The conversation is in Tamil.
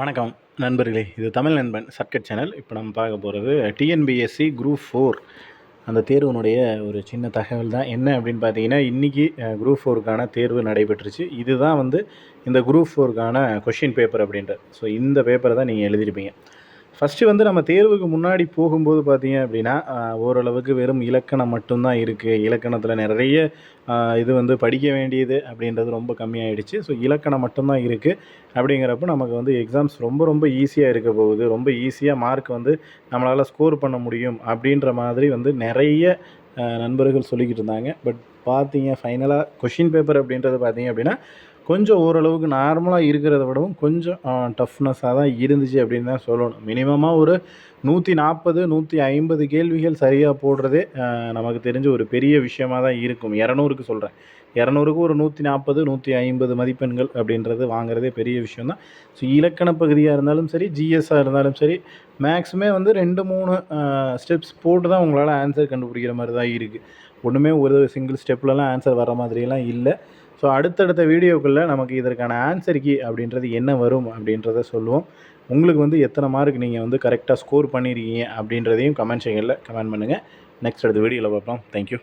வணக்கம் நண்பர்களே, இது தமிழ் நண்பன் சர்க்கட் சேனல். இப்போ நம்ம பார்க்க போகிறது டிஎன்பிஎஸ்சி குரூப் 4 அந்த தேர்வினுடைய ஒரு சின்ன தகவல் தான். என்ன அப்படின்னு பார்த்தீங்கன்னா, இன்றைக்கி குரூப் 4க்கான தேர்வு நடைபெற்றுச்சு. இதுதான் வந்து இந்த குரூப் 4க்கான கொஷின் பேப்பர் அப்படின்றது. ஸோ இந்த பேப்பரை தான் நீங்கள் எழுதியிருப்பீங்க. ஃபஸ்ட்டு வந்து நம்ம தேர்வுக்கு முன்னாடி போகும்போது பார்த்தீங்க அப்படின்னா, ஓரளவுக்கு வெறும் இலக்கணம் மட்டும்தான் இருக்குது. இலக்கணத்தில் நிறைய இது வந்து படிக்க வேண்டியது அப்படின்றது ரொம்ப கம்மியாயிடுச்சு. ஸோ இலக்கணம் மட்டும்தான் இருக்குது. அப்படிங்கிறப்ப நமக்கு வந்து எக்ஸாம்ஸ் ரொம்ப ரொம்ப ஈஸியாக இருக்க போகுது. ரொம்ப ஈஸியாக மார்க் வந்து நம்மளால் ஸ்கோர் பண்ண முடியும் அப்படின்ற மாதிரி வந்து நிறைய நண்பர்கள் சொல்லிக்கிட்டு இருந்தாங்க. பட் பார்த்தீங்க ஃபைனலாக கொஷின் பேப்பர் அப்படின்றது பார்த்தீங்க அப்படின்னா, கொஞ்சம் ஓரளவுக்கு நார்மலாக இருக்கிறத விடவும் கொஞ்சம் டஃப்னஸ்ஸாக தான் இருந்துச்சு அப்படின்னு தான் சொல்லணும். மினிமமாக ஒரு 140, 150 கேள்விகள் சரியாக போடுறதே நமக்கு தெரிஞ்ச ஒரு பெரிய விஷயமாக தான் இருக்கும். 200க்கு சொல்கிறேன். 200க்கு ஒரு 140, 150 மதிப்பெண்கள் அப்படின்றது வாங்குறதே பெரிய விஷயம் தான். ஸோ இலக்கண பகுதியாக இருந்தாலும் சரி, ஜிஎஸ்ஸாக இருந்தாலும் சரி, மேக்ஸிமே வந்து 2, 3 ஸ்டெப்ஸ் போட்டு தான் உங்களால் ஆன்சர் கண்டுபிடிக்கிற மாதிரி தான் இருக்குது. ஒன்றுமே ஒரு சிங்கிள் ஸ்டெப்லலாம் ஆன்சர் வர மாதிரியெல்லாம் இல்லை. ஸோ அடுத்தடுத்த வீடியோக்குள்ளே நமக்கு இதற்கான ஆன்சர் கீ அப்படின்றது என்ன வரும் அப்படின்றத சொல்லுவோம். உங்களுக்கு வந்து எத்தனை மார்க் நீங்கள் வந்து கரெக்டாக ஸ்கோர் பண்ணியிருக்கீங்க அப்படின்றதையும் கமெண்ட் செக்ஷனில் கமெண்ட் பண்ணுங்கள். நெக்ஸ்ட் அடுத்த வீடியோவில் பார்ப்போம். தேங்க்யூ.